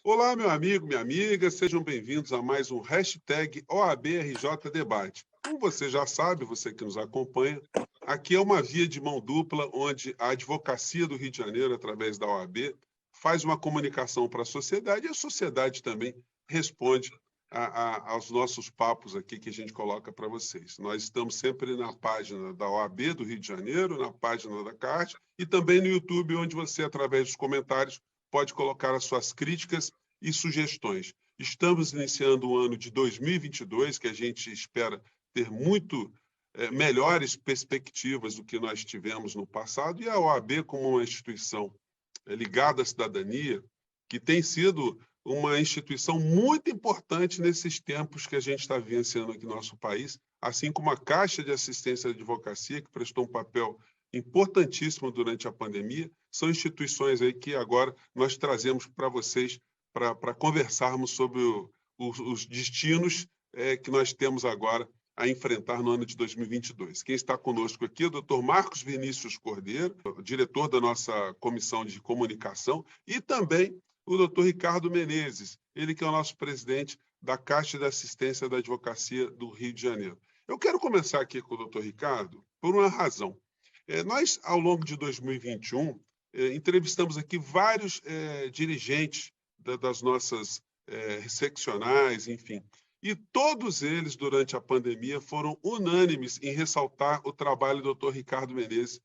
Olá, meu amigo, minha amiga, sejam bem-vindos a mais um hashtag OABRJ Debate. Como você já sabe, você que nos acompanha, aqui é uma via de mão dupla onde a advocacia do Rio de Janeiro, através da OAB, faz uma comunicação para a sociedade e a sociedade também responde aos nossos papos aqui que a gente coloca para vocês. Nós estamos sempre na página da OAB do Rio de Janeiro, na página da CART e também no YouTube, onde você, através dos comentários, pode colocar as suas críticas e sugestões. Estamos iniciando o ano de 2022, que a gente espera ter muito melhores perspectivas do que nós tivemos no passado, e a OAB, como uma instituição ligada à cidadania, que tem sido uma instituição muito importante nesses tempos que a gente está vivenciando aqui no nosso país, assim como a Caixa de Assistência à Advocacia, que prestou um papel importantíssimo durante a pandemia. São instituições aí que agora nós trazemos para vocês para conversarmos sobre os destinos que nós temos agora a enfrentar no ano de 2022. Quem está conosco aqui é o Dr. Marcos Vinícius Cordeiro, diretor da nossa Comissão de Comunicação, e também o Dr. Ricardo Menezes, ele que é o nosso presidente da Caixa de Assistência da Advocacia do Rio de Janeiro. Eu quero começar aqui com o Dr. Ricardo por uma razão. Nós, ao longo de 2021, entrevistamos aqui vários dirigentes das nossas seccionais, enfim, e todos eles, durante a pandemia, foram unânimes em ressaltar o trabalho do Dr. Ricardo Menezes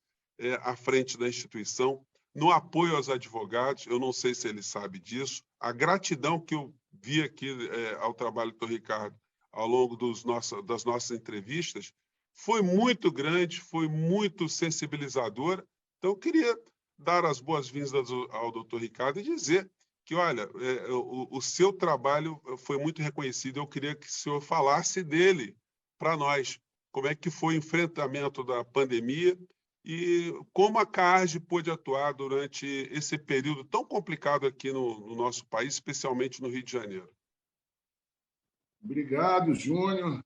à frente da instituição, no apoio aos advogados. Eu não sei se ele sabe disso. A gratidão que eu vi aqui ao trabalho do Dr. Ricardo ao longo das nossas entrevistas foi muito grande, foi muito sensibilizadora. Então, eu queria dar as boas-vindas ao Dr. Ricardo e dizer que, olha, o seu trabalho foi muito reconhecido. Eu queria que o senhor falasse dele para nós. Como é que foi o enfrentamento da pandemia e como a CARG pôde atuar durante esse período tão complicado aqui no nosso país, especialmente no Rio de Janeiro. Obrigado, Júnior,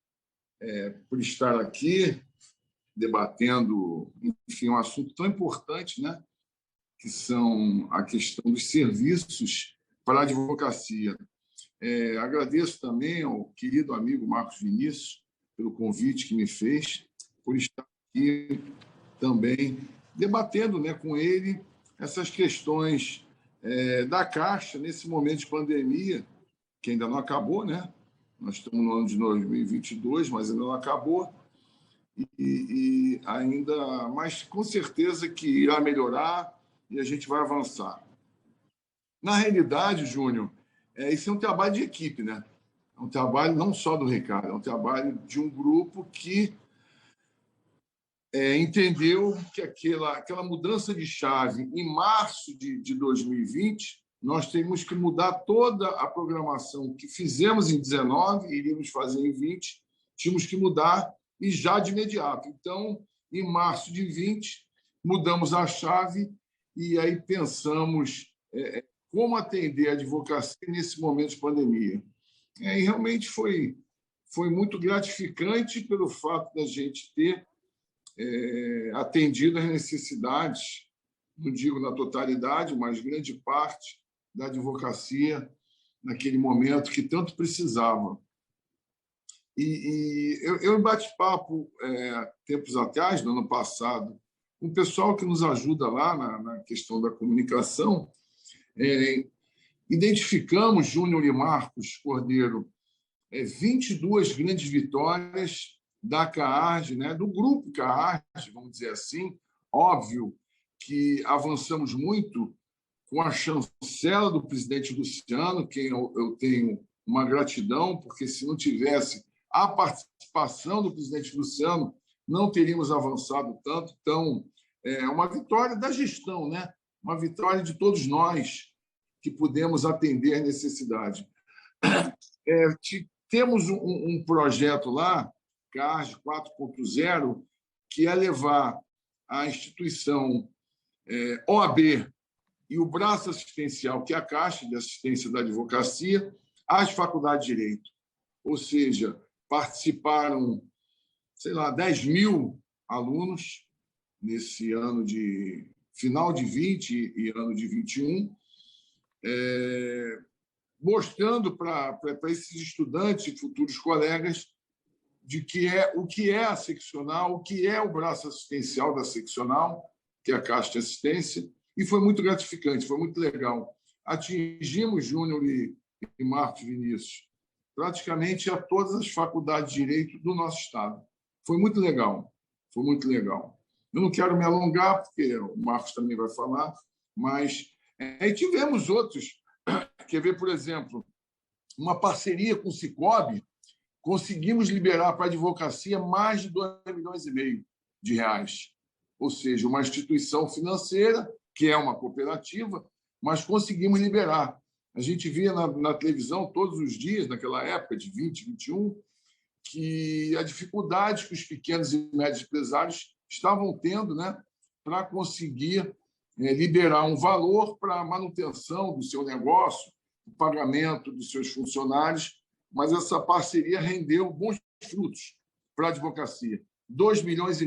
por estar aqui debatendo, enfim, um assunto tão importante, né? Que são a questão dos serviços para a advocacia. Agradeço também ao querido amigo Marcos Vinícius pelo convite que me fez, por estar aqui também debatendo, né, com ele essas questões da Caixa nesse momento de pandemia, que ainda não acabou, né? Nós estamos no ano de 2022, mas ainda não acabou, e ainda, mas com certeza que irá melhorar e a gente vai avançar. Na realidade, Júnior, isso é um trabalho de equipe, né? É um trabalho não só do Ricardo, é um trabalho de um grupo que entendeu que aquela mudança de chave em março de 2020, nós temos que mudar toda a programação que fizemos em 19, iríamos fazer em 20, tínhamos que mudar e já de imediato. Então, em março de 20, mudamos a chave e aí pensamos como atender a advocacia nesse momento de pandemia. E realmente foi muito gratificante pelo fato da gente ter atendido às necessidades, não digo na totalidade, mas grande parte da advocacia naquele momento que tanto precisava. E eu em bate-papo, tempos atrás, no ano passado, com o pessoal que nos ajuda lá na questão da comunicação, identificamos, Júnior e Marcos Cordeiro, 22 grandes vitórias da CAARG, né, do grupo CAARG, vamos dizer assim. Óbvio que avançamos muito com a chancela do presidente Luciano, quem eu tenho uma gratidão, porque se não tivesse a participação do presidente Luciano, não teríamos avançado tanto. Então, é uma vitória da gestão, né? Uma vitória de todos nós que pudemos atender a necessidade. Temos um projeto lá, CARG 4.0, que é levar a instituição OAB e o braço assistencial, que é a Caixa de Assistência da Advocacia, às faculdades de Direito. Ou seja, participaram, 10 mil alunos nesse ano de final de 20 e ano de 21. mostrando para esses estudantes e futuros colegas o que é a seccional, o que é o braço assistencial da seccional, que é a Caixa de Assistência, e foi muito gratificante, foi muito legal. Atingimos, Júnior e Marcos Vinícius, praticamente a todas as faculdades de Direito do nosso Estado. Foi muito legal, foi muito legal. Eu não quero me alongar, porque o Marcos também vai falar, mas tivemos outros. Quer ver, por exemplo, uma parceria com o Sicoob, conseguimos liberar para a advocacia mais de 2,5 milhões de reais. Ou seja, uma instituição financeira, que é uma cooperativa, mas conseguimos liberar. A gente via na televisão todos os dias, naquela época de 20, 21, que a dificuldade que os pequenos e médios empresários estavam tendo, né, para conseguir liberar um valor para a manutenção do seu negócio, o pagamento dos seus funcionários, mas essa parceria rendeu bons frutos para a advocacia. 2,5 milhões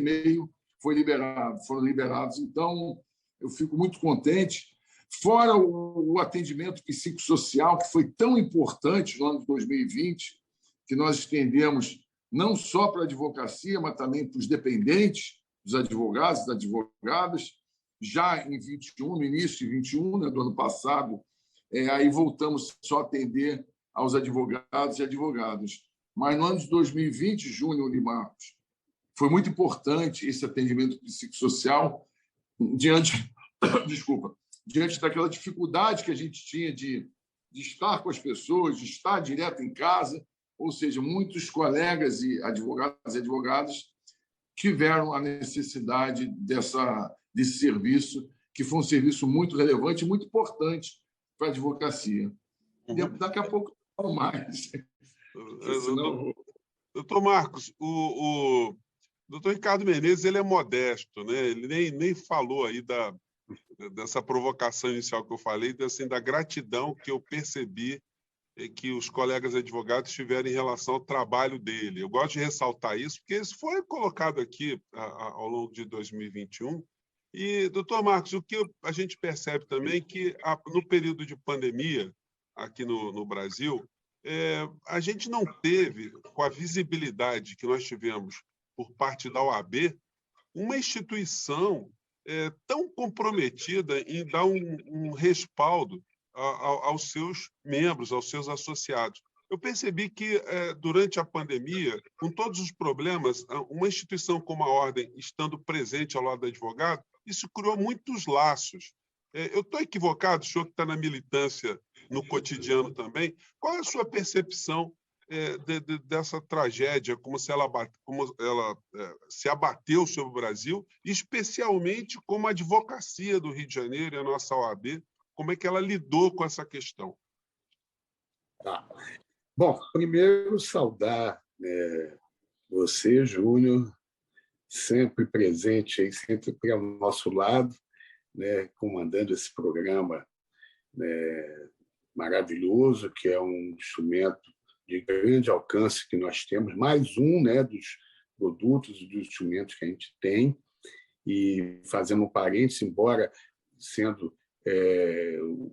foram liberados. Então, eu fico muito contente. Fora o atendimento psicossocial, que foi tão importante no ano de 2020, que nós estendemos não só para a advocacia, mas também para os dependentes dos advogados e das advogadas, já em 21, no início de 21, né, do ano passado, aí voltamos só a atender aos advogados e advogadas. Mas no ano de 2020, Júnior e Marcos, foi muito importante esse atendimento psicossocial diante daquela dificuldade que a gente tinha de estar com as pessoas, de estar direto em casa, ou seja, muitos colegas e advogadas tiveram a necessidade desse serviço, que foi um serviço muito relevante e muito importante para a advocacia. Daqui a pouco eu falo mais. Doutor Marcos, o doutor Ricardo Menezes ele é modesto, né? Ele nem falou aí dessa provocação inicial que eu falei, assim, da gratidão que eu percebi que os colegas advogados tiveram em relação ao trabalho dele. Eu gosto de ressaltar isso, porque isso foi colocado aqui ao longo de 2021. E, doutor Marcos, o que a gente percebe também é que, no período de pandemia, aqui no Brasil, a gente não teve, com a visibilidade que nós tivemos por parte da OAB, uma instituição tão comprometida em dar um respaldo aos seus membros, aos seus associados. Eu percebi que, durante a pandemia, com todos os problemas, uma instituição como a Ordem, estando presente ao lado do advogado, isso criou muitos laços. Eu estou equivocado, o senhor que está na militância no cotidiano também, qual é a sua percepção dessa tragédia, como ela se abateu sobre o Brasil, especialmente como a advocacia do Rio de Janeiro e a nossa OAB, como é que ela lidou com essa questão? Tá. Bom, primeiro saudar você, Júnior, sempre presente, aí, sempre ao nosso lado, né, comandando esse programa maravilhoso, que é um instrumento de grande alcance que nós temos, mais um, né, dos produtos e dos instrumentos que a gente tem. E fazendo um parênteses, embora sendo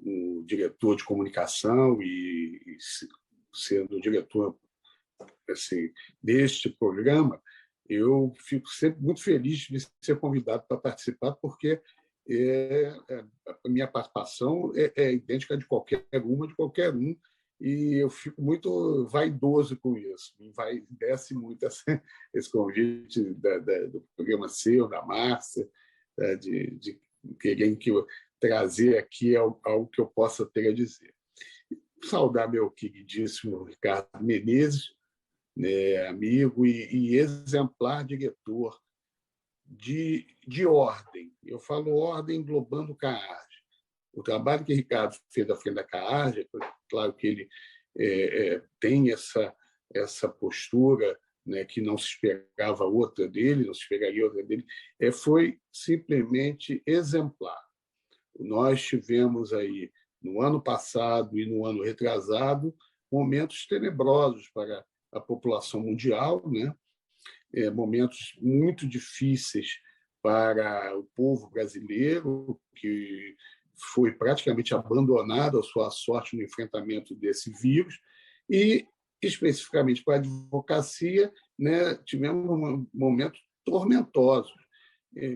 o diretor de comunicação e sendo o diretor assim, deste programa, eu fico sempre muito feliz de ser convidado para participar, porque a minha participação é idêntica de qualquer um, e eu fico muito vaidoso com isso. Me desce muito esse convite do programa seu, da Márcia, de querer que eu trazer aqui algo que eu possa ter a dizer. Saudar meu queridíssimo Ricardo Menezes, né, amigo e exemplar diretor de ordem. Eu falo ordem englobando CAARGE. O trabalho que o Ricardo fez à frente da CAARGE, claro que ele tem essa postura, né, que não se esperava outra dele, não se esperaria outra dele, foi simplesmente exemplar. Nós tivemos aí, no ano passado e no ano retrasado, momentos tenebrosos para a população mundial, né? Momentos muito difíceis para o povo brasileiro, que foi praticamente abandonado à sua sorte no enfrentamento desse vírus, e, especificamente para a advocacia, né, tivemos momentos tormentosos,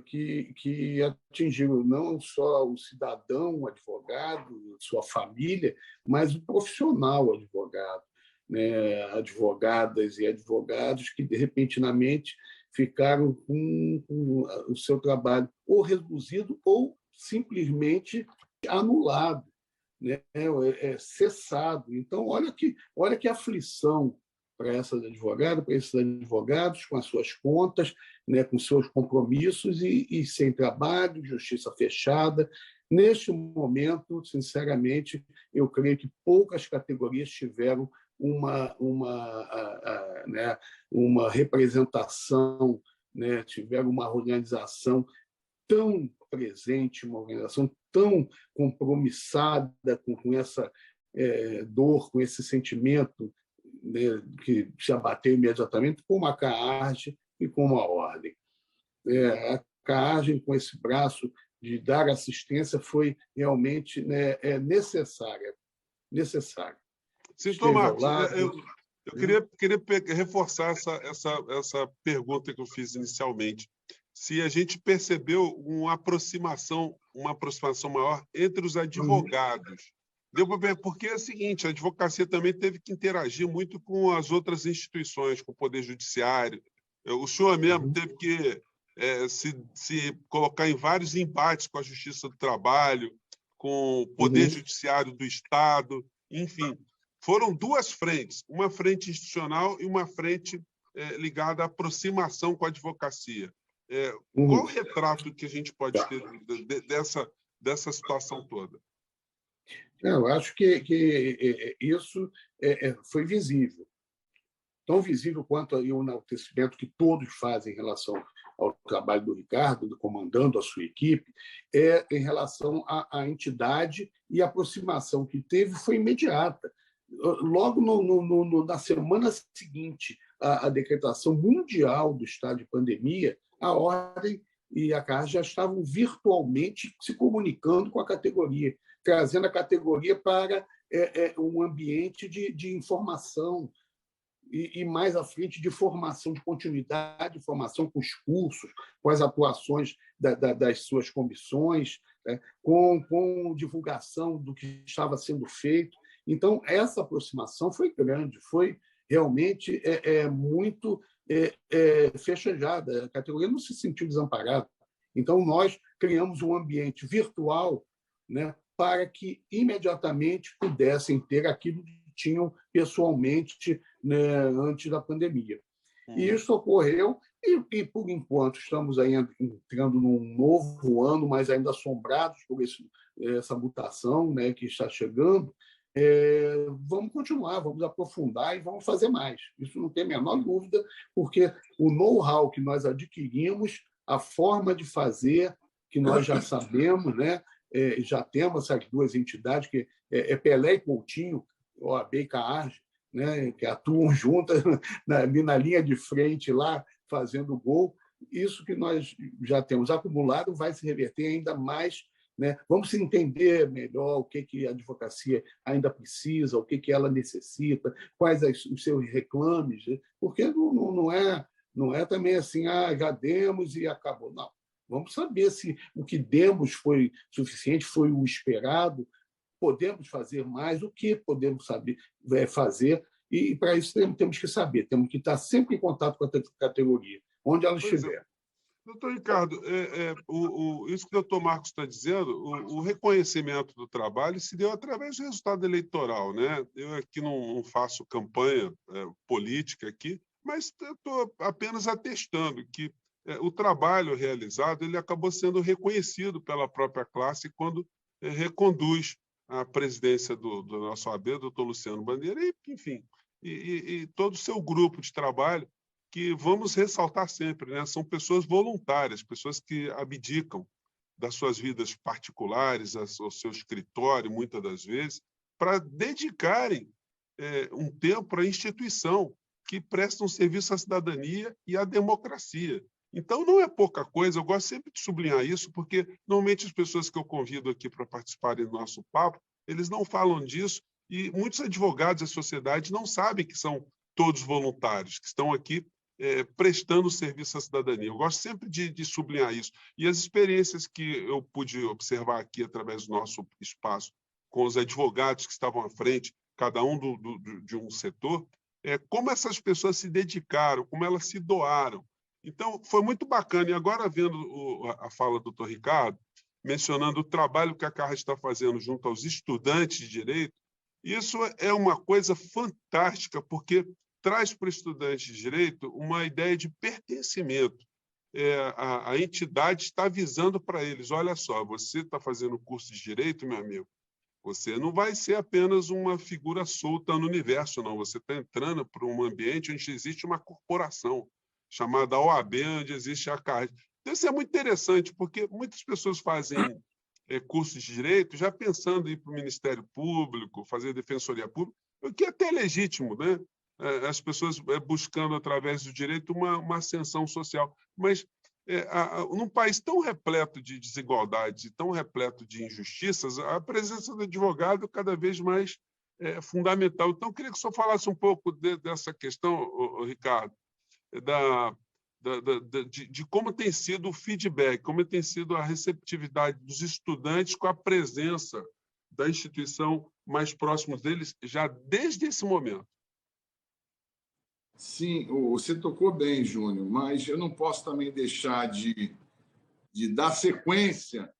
que atingiram não só o cidadão, o advogado, sua família, mas o profissional advogado, né? Advogadas e advogados que, repentinamente, ficaram com o seu trabalho ou reduzido ou simplesmente anulado, né? Cessado. Então, olha que aflição para essas advogadas, para esses advogados, com as suas contas, né, com seus compromissos e sem trabalho, justiça fechada. Neste momento, sinceramente, eu creio que poucas categorias tiveram né, uma representação, né, tiveram uma organização tão presente, uma organização tão compromissada com essa dor, com esse sentimento, né, que se abateu imediatamente, como a CAARGE e como a Ordem. A CAARGE, com esse braço de dar assistência, foi realmente, né, necessária. Sim, Marcos, eu queria reforçar essa pergunta que eu fiz inicialmente. Se a gente percebeu uma aproximação maior entre os advogados. Deu para ver, porque é o seguinte, a advocacia também teve que interagir muito com as outras instituições, com o Poder Judiciário. O senhor mesmo teve que se colocar em vários embates com a Justiça do Trabalho, com o Poder Judiciário do Estado, enfim. Foram duas frentes, uma frente institucional e uma frente ligada à aproximação com a advocacia. Qual o retrato que a gente pode ter dessa situação toda? Eu acho que isso foi visível. Tão visível quanto o enaltecimento que todos fazem em relação ao trabalho do Ricardo, comandando a sua equipe, em relação à entidade, e a aproximação que teve foi imediata. Logo na semana seguinte à decretação mundial do estado de pandemia, a Ordem e a CAARGE já estavam virtualmente se comunicando com a categoria, trazendo a categoria para um ambiente de informação e mais à frente de formação, de continuidade, de formação com os cursos, com as atuações das suas comissões, né, com divulgação do que estava sendo feito. Então, essa aproximação foi grande, foi realmente muito fechejada. A categoria não se sentiu desamparada. Então, nós criamos um ambiente virtual, né, para que imediatamente pudessem ter aquilo que tinham pessoalmente, né, antes da pandemia. E isso ocorreu, e por enquanto estamos aí entrando num novo ano, mas ainda assombrados por essa mutação, né, que está chegando. Vamos continuar, vamos aprofundar e vamos fazer mais. Isso não tem a menor dúvida, porque o know-how que nós adquirimos, a forma de fazer, que nós já sabemos, né? Já temos essas duas entidades, que Pelé e Coutinho, OAB e CAARGE, né? Que atuam juntas ali na linha de frente, lá, fazendo gol. Isso que nós já temos acumulado vai se reverter ainda mais, né? Vamos entender melhor o que a advocacia ainda precisa, o que ela necessita, quais os seus reclames, porque não é também assim, já demos e acabou. Não. Vamos saber se o que demos foi suficiente, foi o esperado, podemos fazer mais, o que podemos fazer, e para isso temos que saber, temos que estar sempre em contato com a categoria, onde ela estiver. Doutor Ricardo, isso que o doutor Marcos está dizendo, o reconhecimento do trabalho se deu através do resultado eleitoral, né? Eu aqui não faço campanha política aqui, mas estou apenas atestando que o trabalho realizado ele acabou sendo reconhecido pela própria classe quando reconduz a presidência do nosso AB, doutor Luciano Bandeira, e, enfim, e todo o seu grupo de trabalho, que vamos ressaltar sempre, né? São pessoas voluntárias, pessoas que abdicam das suas vidas particulares, ao seu escritório, muitas das vezes, para dedicarem um tempo à instituição que presta um serviço à cidadania e à democracia. Então, não é pouca coisa, eu gosto sempre de sublinhar isso, porque normalmente as pessoas que eu convido aqui para participarem do nosso papo, eles não falam disso, e muitos advogados da sociedade não sabem que são todos voluntários, que estão aqui prestando serviço à cidadania. Eu gosto sempre de sublinhar isso. E as experiências que eu pude observar aqui através do nosso espaço, com os advogados que estavam à frente, cada um de um setor, como essas pessoas se dedicaram, como elas se doaram. Então, foi muito bacana. E agora, vendo a fala do Dr. Ricardo, mencionando o trabalho que a Carra está fazendo junto aos estudantes de direito, isso é uma coisa fantástica, porque traz para o estudante de direito uma ideia de pertencimento. A entidade está avisando para eles, olha só, você está fazendo curso de direito, meu amigo, você não vai ser apenas uma figura solta no universo, não. Você está entrando para um ambiente onde existe uma corporação chamada OAB, onde existe a CARD. Então, isso é muito interessante, porque muitas pessoas fazem cursos de direito já pensando em ir para o Ministério Público, fazer defensoria pública, o que é até legítimo, né? As pessoas buscando, através do direito, uma ascensão social. Mas, num país tão repleto de desigualdades e tão repleto de injustiças, a presença do advogado é cada vez mais fundamental. Então, eu queria que o senhor falasse um pouco dessa questão, Ricardo, de como tem sido o feedback, como tem sido a receptividade dos estudantes com a presença da instituição mais próximo deles, já desde esse momento. Sim, você tocou bem, Júnior, mas eu não posso também deixar de dar sequência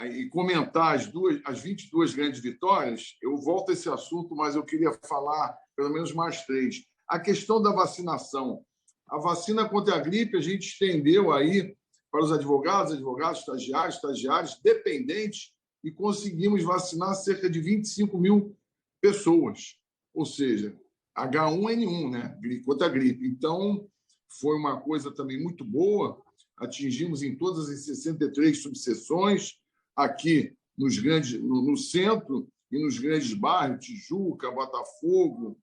e comentar as 22 grandes vitórias. Eu volto a esse assunto, mas eu queria falar pelo menos mais 3. A questão da vacinação. A vacina contra a gripe a gente estendeu aí para os advogados, estagiários, dependentes, e conseguimos vacinar cerca de 25 mil pessoas. Ou seja, H1N1, né? Contra a gripe. Então, foi uma coisa também muito boa. Atingimos em todas as 63 subseções, aqui no centro e nos grandes bairros, Tijuca, Botafogo,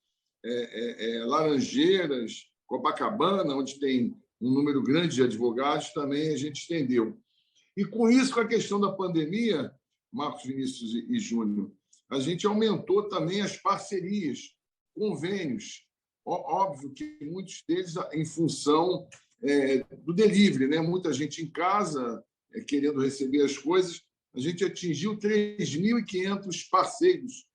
Laranjeiras, Copacabana, onde tem um número grande de advogados, também a gente estendeu. E com isso, com a questão da pandemia, Marcos Vinícius e Júnior, a gente aumentou também as parcerias, convênios. Óbvio que muitos deles em função do delivery, né? Muita gente em casa querendo receber as coisas. A gente atingiu 3.500 parceiros,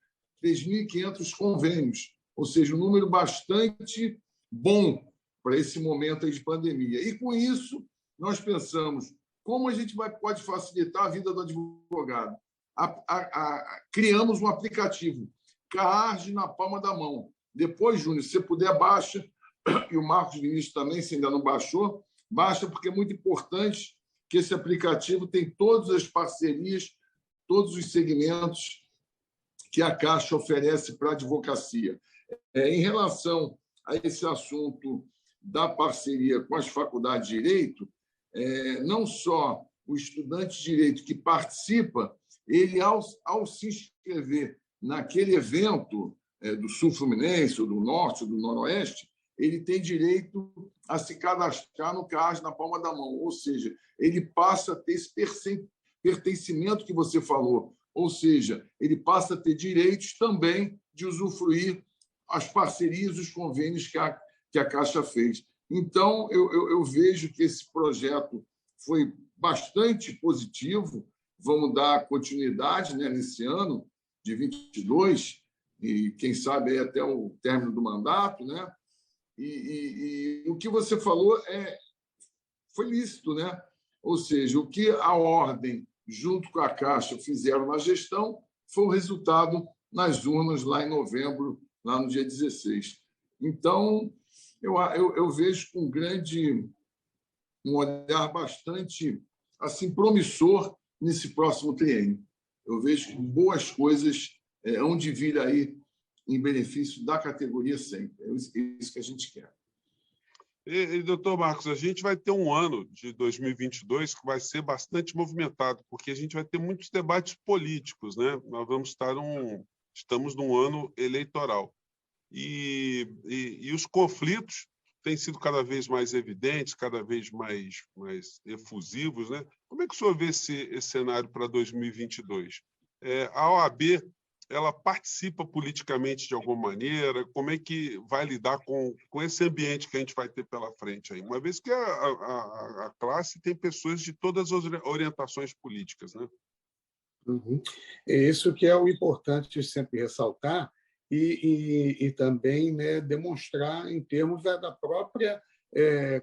3.500 convênios, ou seja, um número bastante bom para esse momento aí de pandemia. E, com isso, nós pensamos como a gente pode facilitar a vida do advogado. Criamos um aplicativo, CARD na palma da mão. Depois, Júnior, se você puder, baixa, e o Marcos Vinícius também, se ainda não baixou, baixa, porque é muito importante que esse aplicativo tem todas as parcerias, todos os segmentos que a Caixa oferece para a advocacia. Em relação a esse assunto da parceria com as faculdades de Direito, não só o estudante de Direito que participa, ele, ao se inscrever naquele evento do Sul Fluminense, ou do Norte, ou do Noroeste, ele tem direito a se cadastrar no CARD na palma da mão, ou seja, ele passa a ter esse pertencimento que você falou, ou seja, ele passa a ter direitos também de usufruir as parcerias, os convênios que a Caixa fez. Então, eu vejo que esse projeto foi bastante positivo. Vamos dar continuidade, né, nesse ano de 22, e quem sabe aí até o término do mandato, né? E o que você falou foi lícito, né? Ou seja, o que a ordem, junto com a Caixa, fizeram na gestão foi o resultado nas urnas lá em novembro, lá no dia 16. Então, eu vejo com um olhar bastante assim promissor nesse próximo triênio. Eu vejo boas coisas onde vir aí em benefício da categoria sempre. É isso que a gente quer. Doutor Marcos, a gente vai ter um ano de 2022 que vai ser bastante movimentado, porque a gente vai ter muitos debates políticos, né? Nós estamos num ano eleitoral. E os conflitos têm sido cada vez mais evidentes, cada vez mais efusivos, né? Como é que o senhor vê esse cenário para 2022? A OAB, ela participa politicamente de alguma maneira? Como é que vai lidar com esse ambiente que a gente vai ter pela frente aí? Uma vez que a classe tem pessoas de todas as orientações políticas, né? Uhum. É isso que é o importante sempre ressaltar e também, né, demonstrar em termos da própria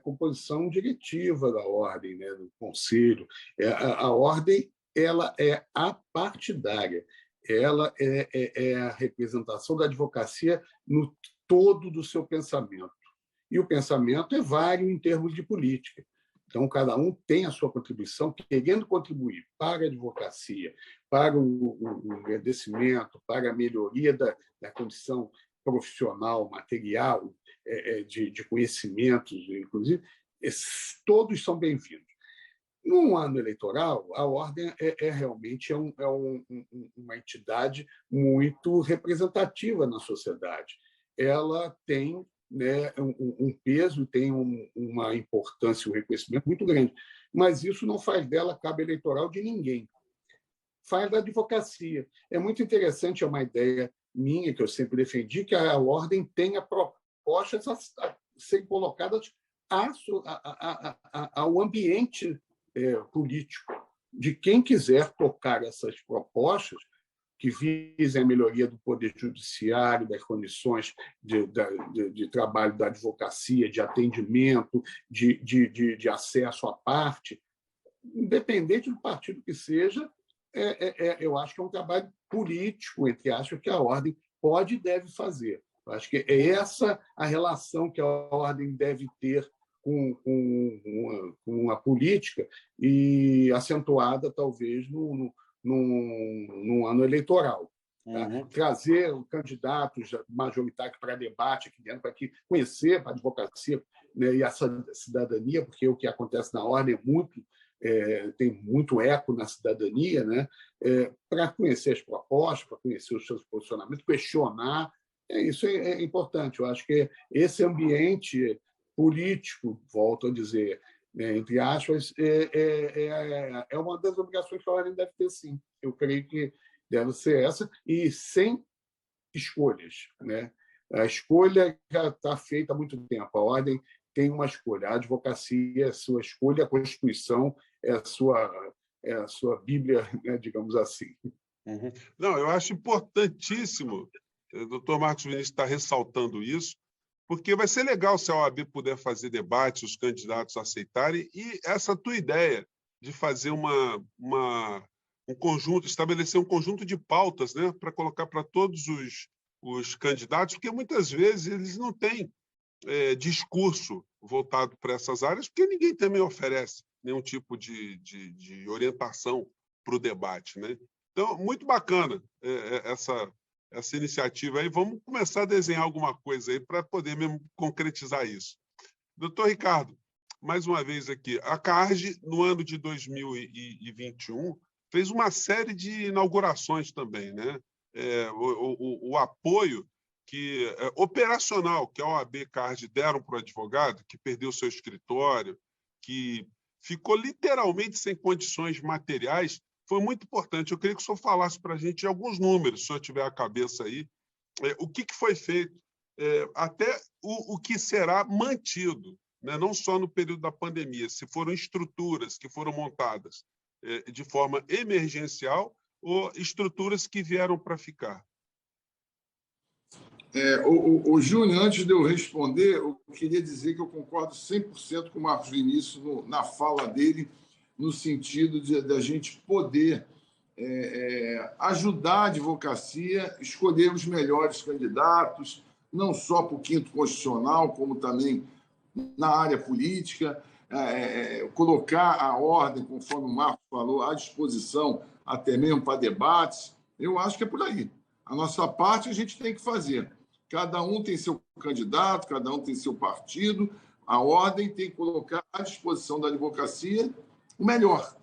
composição diretiva da ordem, né, do conselho. A ordem ela é apartidária, ela é a representação da advocacia no todo do seu pensamento. E o pensamento é vário em termos de política. Então, cada um tem a sua contribuição, querendo contribuir para a advocacia, para o engrandecimento, para a melhoria da condição profissional, material, de conhecimentos, inclusive, todos são bem-vindos. Num ano eleitoral, a ordem realmente uma entidade muito representativa na sociedade. Ela tem, né, um peso, tem uma importância, um reconhecimento muito grande. Mas isso não faz dela cabo eleitoral de ninguém. Faz da advocacia. É muito interessante, é uma ideia minha, que eu sempre defendi, que a ordem tenha propostas a serem colocadas ao ambiente político, de quem quiser tocar essas propostas que visem a melhoria do poder judiciário, das condições de trabalho da advocacia, de atendimento, de acesso à parte, independente do partido que seja, eu acho que é um trabalho político, entre aspas, que a ordem pode e deve fazer. Eu acho que é essa a relação que a ordem deve ter com a política e acentuada, talvez, num ano eleitoral. Tá? Uhum. Trazer candidatos majoritários para debate aqui dentro, para conhecer a advocacia, né, e a cidadania, porque o que acontece na ordem tem muito eco na cidadania, né, para conhecer as propostas, para conhecer os seus posicionamentos, questionar. Isso é importante. Eu acho que esse ambiente político, volto a dizer, entre aspas, é uma das obrigações que a ordem deve ter, sim. Eu creio que deve ser essa, e sem escolhas, né? A escolha já está feita há muito tempo. A ordem tem uma escolha. A advocacia é a sua escolha, a Constituição é a sua Bíblia, né, digamos assim. Uhum. Não, eu acho importantíssimo, o doutor Marcos Vinícius está ressaltando isso, porque vai ser legal se a OAB puder fazer debate, os candidatos aceitarem, e essa tua ideia de fazer um conjunto, estabelecer um conjunto de pautas, né, para colocar para todos os candidatos, porque muitas vezes eles não têm discurso voltado para essas áreas, porque ninguém também oferece nenhum tipo de orientação para o debate, né? Então, muito bacana essa iniciativa aí. Vamos começar a desenhar alguma coisa aí para poder mesmo concretizar isso. Doutor Ricardo, mais uma vez aqui, a CARGE, no ano de 2021, fez uma série de inaugurações também, né? O apoio operacional que a OAB CARGE deram para o advogado, que perdeu seu escritório, que ficou literalmente sem condições materiais, foi muito importante. Eu queria que o senhor falasse para a gente de alguns números, se o senhor tiver a cabeça aí, o que foi feito, até o que será mantido, né? Não só no período da pandemia, se foram estruturas que foram montadas de forma emergencial ou estruturas que vieram para ficar. O Júnior, antes de eu responder, eu queria dizer que eu concordo 100% com o Marcos Vinícius na fala dele, no sentido de a gente poder ajudar a advocacia a escolher os melhores candidatos, não só para o quinto constitucional, como também na área política, colocar a ordem, conforme o Marcos falou, à disposição até mesmo para debates. Eu acho que é por aí. A nossa parte a gente tem que fazer. Cada um tem seu candidato, cada um tem seu partido. A ordem tem que colocar à disposição da advocacia o melhor.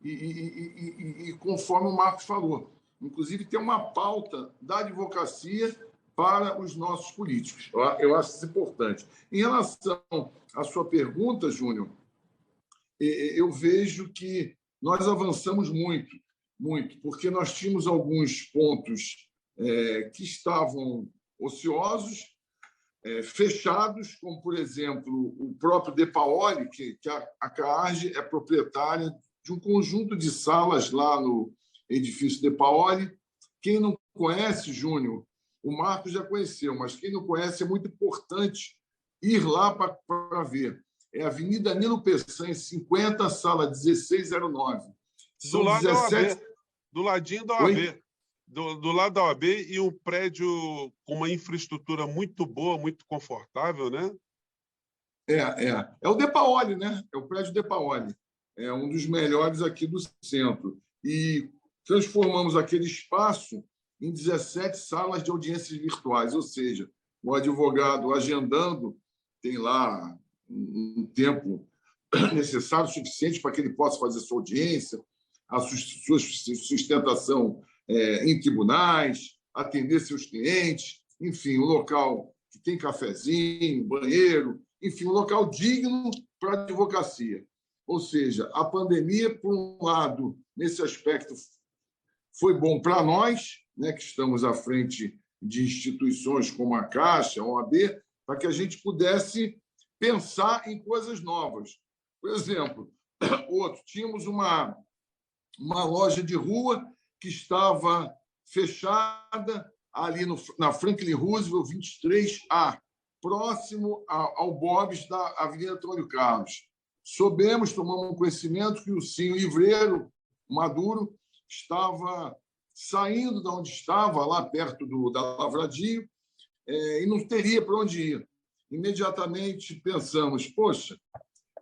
E conforme o Marcos falou, inclusive tem uma pauta da advocacia para os nossos políticos. Eu acho isso importante. Em relação à sua pergunta, Júnior, eu vejo que nós avançamos muito, muito, porque nós tínhamos alguns pontos que estavam ociosos, fechados, como, por exemplo, o próprio De Paoli, que a CAARGE é proprietária de um conjunto de salas lá no edifício De Paoli. Quem não conhece, Júnior, o Marcos já conheceu, mas quem não conhece é muito importante ir lá para ver. É a Avenida Nilo Peçanha, 50, sala 1609. Do lado 17... da OAB, do ladinho da OAB. Do lado da OAB, e um prédio com uma infraestrutura muito boa, muito confortável, né? É o De Paoli, né? É o prédio De Paoli. É um dos melhores aqui do centro. E transformamos aquele espaço em 17 salas de audiências virtuais, ou seja, o advogado agendando tem lá um tempo necessário, suficiente para que ele possa fazer sua audiência, a sua sustentação em tribunais, atender seus clientes, enfim, um local que tem cafezinho, banheiro, enfim, um local digno para a advocacia. Ou seja, a pandemia, por um lado, nesse aspecto, foi bom para nós, né, que estamos à frente de instituições como a Caixa, a OAB, para que a gente pudesse pensar em coisas novas. Por exemplo, tínhamos uma loja de rua que estava fechada ali na Franklin Roosevelt 23A, próximo ao Bob's da Avenida Antônio Carlos. Tomamos conhecimento que o Cinho Livreiro Maduro estava saindo de onde estava, lá perto da Lavradio, e não teria para onde ir. Imediatamente pensamos, poxa,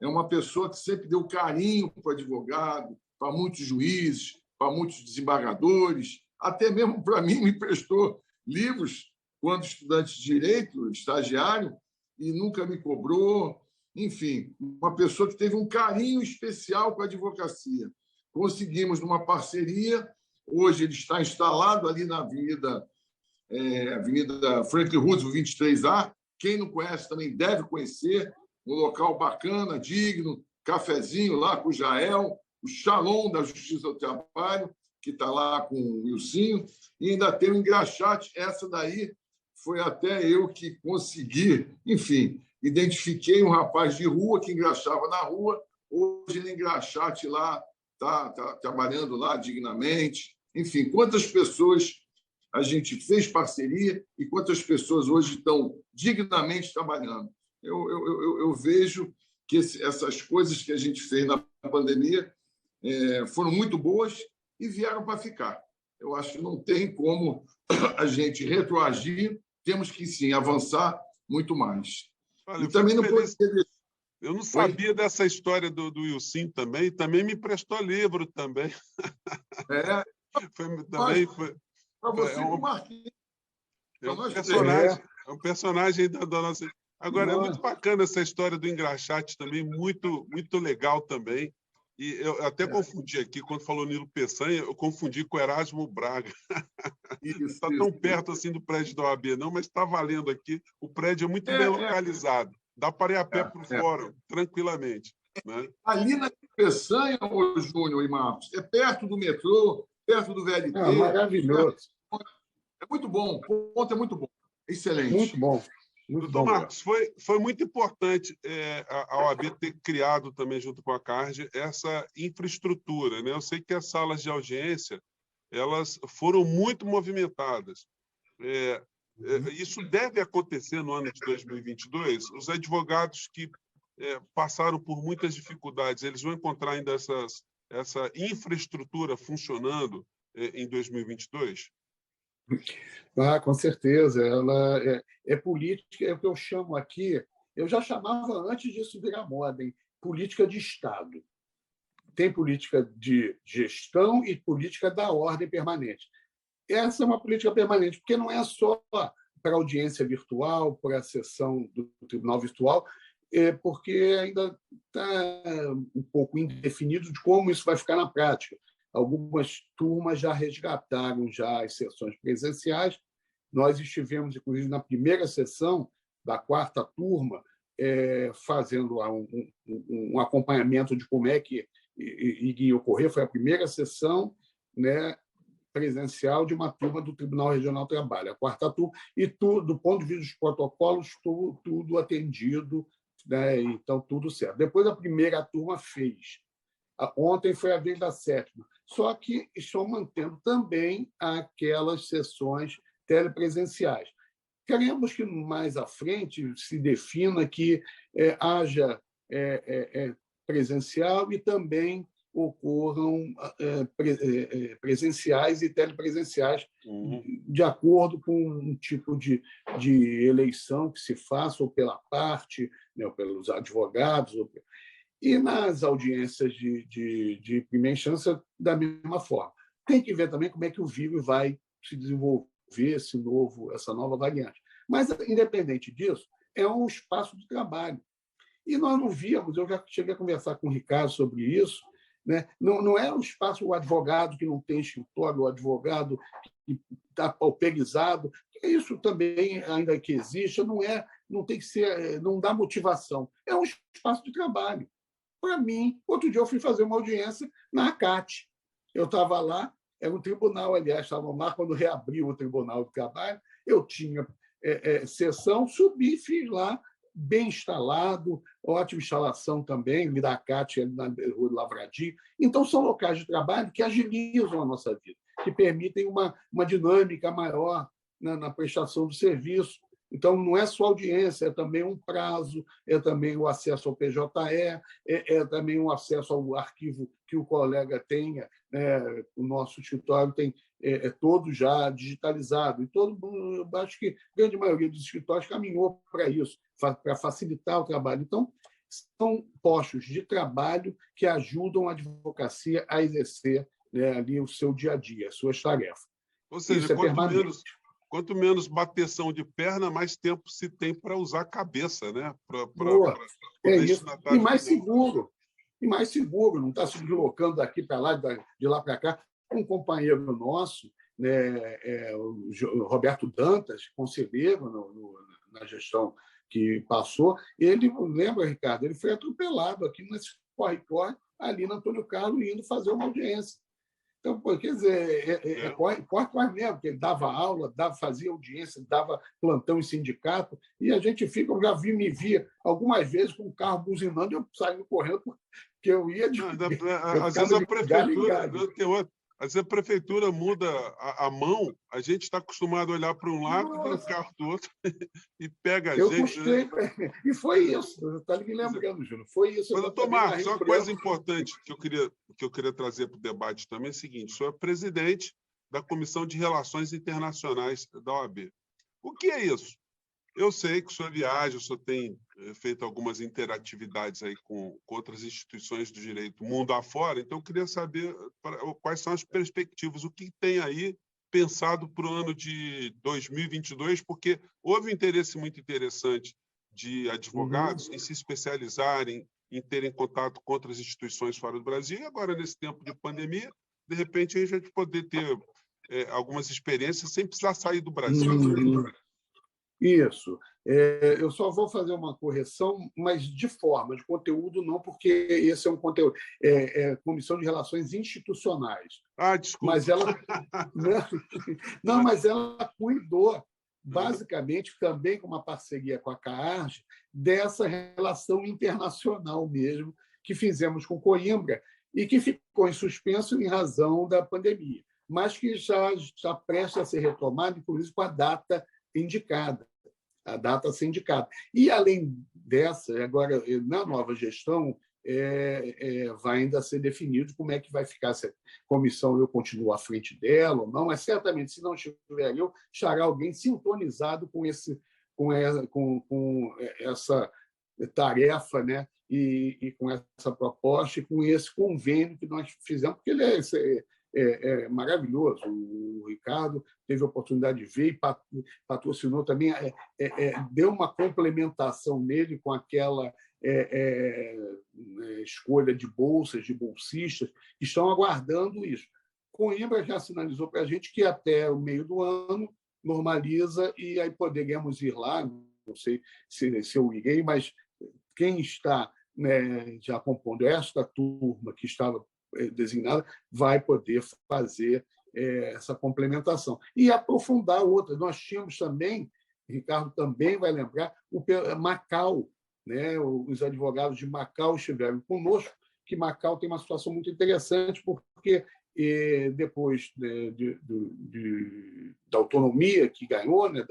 é uma pessoa que sempre deu carinho para o advogado, para muitos juízes, para muitos desembargadores, até mesmo para mim me emprestou livros quando estudante de direito, estagiário, e nunca me cobrou. Enfim, uma pessoa que teve um carinho especial com a advocacia. Conseguimos, numa parceria, hoje ele está instalado ali na Avenida Franklin Roosevelt 23A. Quem não conhece também deve conhecer, um local bacana, digno, cafezinho lá com o Jael, o Shalom da Justiça do Trabalho, que está lá com o Wilsinho, e ainda tem o Engraxate. Essa daí foi até eu que consegui, enfim, identifiquei um rapaz de rua que engraxava na rua, hoje ele engraxate lá, está trabalhando lá dignamente. Enfim, quantas pessoas a gente fez parceria e quantas pessoas hoje estão dignamente trabalhando. Eu vejo que essas coisas que a gente fez na pandemia foram muito boas e vieram para ficar. Eu acho que não tem como a gente retroagir, temos que, sim, avançar muito mais. Olha, e também não pode ser... Eu não sabia dessa história do Wilson também me prestou livro também. Para você e Marquinhos. É um personagem da nossa... Agora, é muito bacana essa história do Engraxate também, muito, muito legal também. E eu até confundi aqui, quando falou Nilo Peçanha, eu confundi com Erasmo Braga. Não está tão perto assim do prédio da OAB, não, mas está valendo aqui. O prédio é muito bem localizado. Dá para ir a pé por fora, tranquilamente. Né? Ali na Peçanha, Júnior e Marcos, é perto do metrô, perto do VLT. Maravilhoso. É muito bom, o ponto é muito bom. Excelente. Muito bom. Doutor Marcos, foi muito importante a OAB ter criado também, junto com a CARGE, essa infraestrutura. Né? Eu sei que as salas de audiência elas foram muito movimentadas. Isso deve acontecer no ano de 2022? Os advogados que passaram por muitas dificuldades, eles vão encontrar ainda essa infraestrutura funcionando em 2022? Com certeza. Ela é política, é o que eu chamo aqui, eu já chamava antes disso virar moda, política de Estado. Tem política de gestão e política da ordem permanente. Essa é uma política permanente, porque não é só para audiência virtual, para a sessão do tribunal virtual, porque ainda está um pouco indefinido de como isso vai ficar na prática. Algumas turmas já resgataram já as sessões presenciais Nós estivemos, inclusive, na primeira sessão da quarta turma, fazendo lá um acompanhamento de como é que iria ocorrer. Foi a primeira sessão, né, presencial de uma turma do Tribunal Regional do Trabalho, a quarta turma, e tudo, do ponto de vista dos protocolos, tudo atendido, né? Então, tudo certo. Depois, a primeira turma fez. Ontem foi a vez da sétima. Só que estão mantendo também aquelas sessões telepresenciais. Queremos que mais à frente se defina que haja presencial e também ocorram presenciais e telepresenciais, de acordo com um tipo de eleição que se faça, ou pela parte, né, ou pelos advogados. E nas audiências de primeira instância, da mesma forma. Tem que ver também como é que o vírus vai se desenvolver, essa nova variante. Mas, independente disso, é um espaço de trabalho. E nós não víamos, eu já cheguei a conversar com o Ricardo sobre isso, né? Não é um espaço, o advogado que não tem escritório, o advogado que está pauperizado. Isso também, ainda que exista, não tem que ser, não dá motivação. É um espaço de trabalho. Para mim, outro dia eu fui fazer uma audiência na ACAT. Eu estava lá, era um tribunal, aliás, estavam lá quando reabriu o Tribunal do Trabalho. Eu tinha sessão, subi, fiz lá, bem instalado, ótima instalação também, Miracate, na Rua do Lavradio. Então, são locais de trabalho que agilizam a nossa vida, que permitem uma dinâmica maior na prestação do serviço. Então, não é só audiência, é também um prazo, é também o acesso ao PJE, é também o acesso ao arquivo que o colega tenha. Né? O nosso escritório tem todo já digitalizado. E todo mundo, eu acho que a grande maioria dos escritórios caminhou para isso, para facilitar o trabalho. Então, são postos de trabalho que ajudam a advocacia a exercer, né, ali o seu dia a dia, as suas tarefas. Ou seja, isso é permanente. Quanto menos bateção de perna, mais tempo se tem para usar a cabeça, né? É isso. E mais seguro. E mais seguro, não está se deslocando daqui para lá, de lá para cá. Um companheiro nosso, né, o Roberto Dantas, conselheiro na gestão que passou, ele, lembra, Ricardo, ele foi atropelado aqui nesse corre-corre, ali na Antônio Carlos, indo fazer uma audiência. Então, quer dizer, corre mesmo, porque ele dava aula, fazia audiência, dava plantão em sindicato, e a gente fica, eu já me via algumas vezes com o carro buzinando, eu saindo correndo, porque eu ia de. Às vezes a prefeitura. Às vezes a prefeitura muda a mão, a gente está acostumado a olhar para um lado, e o carro do outro, e pega a gente. Eu custei, né? E foi isso, você está me lembrando, Júnior, foi isso. Mas, doutor Marcos, uma coisa importante que eu queria trazer para o debate também é o seguinte: o senhor é presidente da Comissão de Relações Internacionais da OAB. O que é isso? Eu sei que o senhor viaja, o senhor tem feito algumas interatividades aí com outras instituições do direito mundo afora, então eu queria saber quais são as perspectivas, o que tem aí pensado para o ano de 2022, porque houve um interesse muito interessante de advogados em se especializarem, em terem contato com outras instituições fora do Brasil, e agora, nesse tempo de pandemia, de repente, a gente poder ter algumas experiências sem precisar sair do Brasil. Isso. Eu só vou fazer uma correção, mas de forma, de conteúdo não, porque esse é um conteúdo. Comissão de Relações Institucionais. Desculpa. Mas ela, não, mas ela cuidou, basicamente, também com uma parceria com a CAARG, dessa relação internacional mesmo, que fizemos com Coimbra e que ficou em suspenso em razão da pandemia, mas que já presta a ser retomada, inclusive com a data indicada, a data a ser indicada. E, além dessa, agora, na nova gestão, vai ainda ser definido como é que vai ficar essa comissão, eu continuo à frente dela ou não, mas certamente, se não estiver eu, estará alguém sintonizado com essa tarefa, né? E com essa proposta e com esse convênio que nós fizemos, porque ele é maravilhoso. O Ricardo teve a oportunidade de ver e patrocinou também, deu uma complementação nele com aquela escolha de bolsas, de bolsistas, que estão aguardando isso. Coimbra já sinalizou para a gente que até o meio do ano normaliza e aí poderemos ir lá, não sei se eu irei, mas quem está, né, já compondo esta turma que estava designada vai poder fazer essa complementação. E aprofundar outra. Nós tínhamos também, Ricardo também vai lembrar, o Macau, né? Os advogados de Macau estiveram conosco, que Macau tem uma situação muito interessante, porque depois da autonomia que ganhou, né,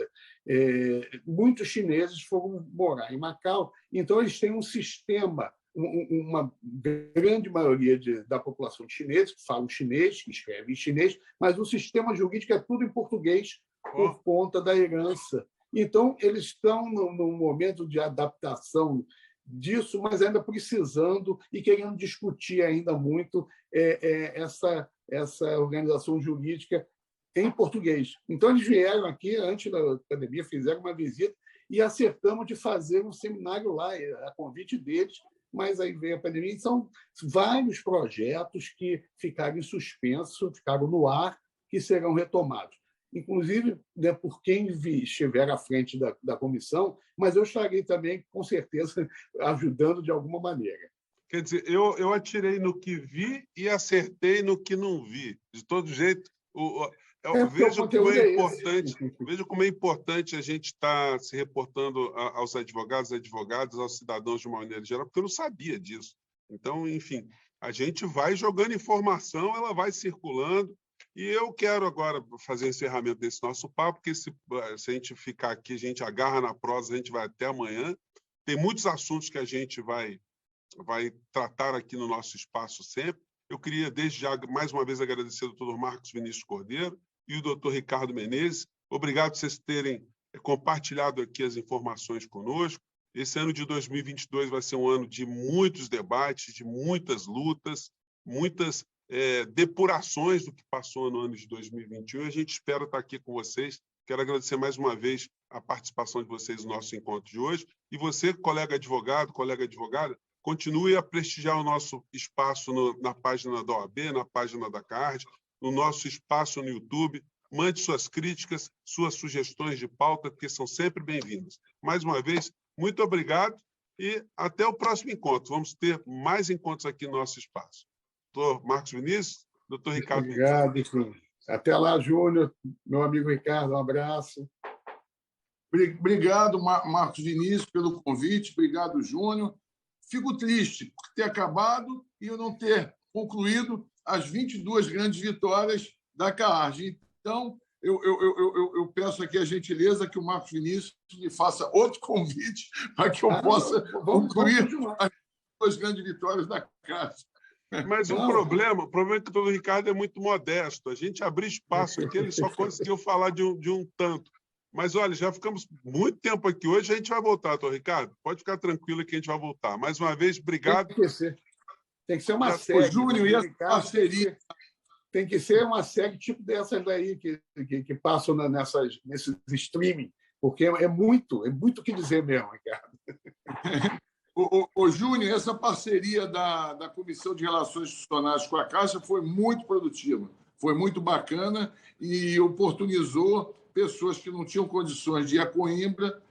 muitos chineses foram morar em Macau, então eles têm um sistema, uma grande maioria da população chinesa que fala chinês, que escreve em chinês, mas o sistema jurídico é tudo em português por conta da herança. Então, eles estão num momento de adaptação disso, mas ainda precisando e querendo discutir ainda muito essa organização jurídica em português. Então, eles vieram aqui, antes da pandemia, fizeram uma visita e acertamos de fazer um seminário lá, a convite deles, mas aí veio a pandemia. E são vários projetos que ficaram em suspenso, ficaram no ar, que serão retomados. Inclusive, né, por quem estiver à frente da comissão, mas eu estarei também, com certeza, ajudando de alguma maneira. Quer dizer, eu atirei no que vi e acertei no que não vi. De todo jeito, vejo como é importante a gente estar se reportando aos advogados, aos cidadãos de uma maneira geral, porque eu não sabia disso. Então, enfim, a gente vai jogando informação, ela vai circulando. E eu quero agora fazer o encerramento desse nosso papo, porque se a gente ficar aqui, a gente agarra na prosa, a gente vai até amanhã. Tem muitos assuntos que a gente vai tratar aqui no nosso espaço sempre. Eu queria, desde já, mais uma vez, agradecer ao doutor Marcos Vinícius Cordeiro e o doutor Ricardo Menezes. Obrigado por vocês terem compartilhado aqui as informações conosco. Esse ano de 2022 vai ser um ano de muitos debates, de muitas lutas, muitas depurações do que passou no ano de 2021. A gente espera estar aqui com vocês. Quero agradecer mais uma vez a participação de vocês no nosso encontro de hoje. E você, colega advogado, colega advogada, continue a prestigiar o nosso espaço na página da OAB, na página da CARD, no nosso espaço no YouTube. Mande suas críticas, suas sugestões de pauta, porque são sempre bem-vindas. Mais uma vez, muito obrigado e até o próximo encontro. Vamos ter mais encontros aqui no nosso espaço. Doutor Marcos Vinícius, doutor Ricardo. Obrigado, até lá, Júnior, meu amigo Ricardo, um abraço. Obrigado, Marcos Vinícius, pelo convite. Obrigado, Júnior. Fico triste por ter acabado e eu não ter concluído as 22 grandes vitórias da CAARD. Então, eu peço aqui a gentileza que o Marcos Vinícius me faça outro convite para que eu possa concluir as 22 grandes vitórias da CAARD. Mas o problema é que o doutor Ricardo é muito modesto. A gente abriu espaço aqui, ele só conseguiu falar de um tanto. Mas, olha, já ficamos muito tempo aqui hoje, a gente vai voltar, doutor Ricardo. Pode ficar tranquilo que a gente vai voltar. Mais uma vez, obrigado. Tem que ser uma série. Júnior, e a parceria. Tem que ser uma série tipo dessas daí que passam nesses streaming, porque é muito o que dizer mesmo, Ricardo. Júnior, essa parceria da Comissão de Relações Institucionais com a Caixa foi muito produtiva, foi muito bacana e oportunizou pessoas que não tinham condições de ir a Coimbra,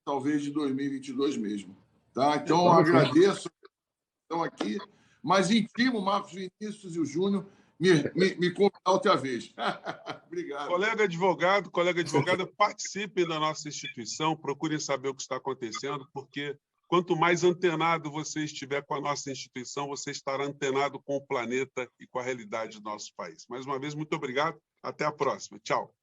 talvez de 2022 mesmo. Tá? Então, agradeço estão aqui, mas intimo o Marcos Vinícius e o Júnior me convidar outra vez. Obrigado. Colega advogada, participem da nossa instituição, procurem saber o que está acontecendo, porque quanto mais antenado você estiver com a nossa instituição, você estará antenado com o planeta e com a realidade do nosso país. Mais uma vez, muito obrigado. Até a próxima. Tchau.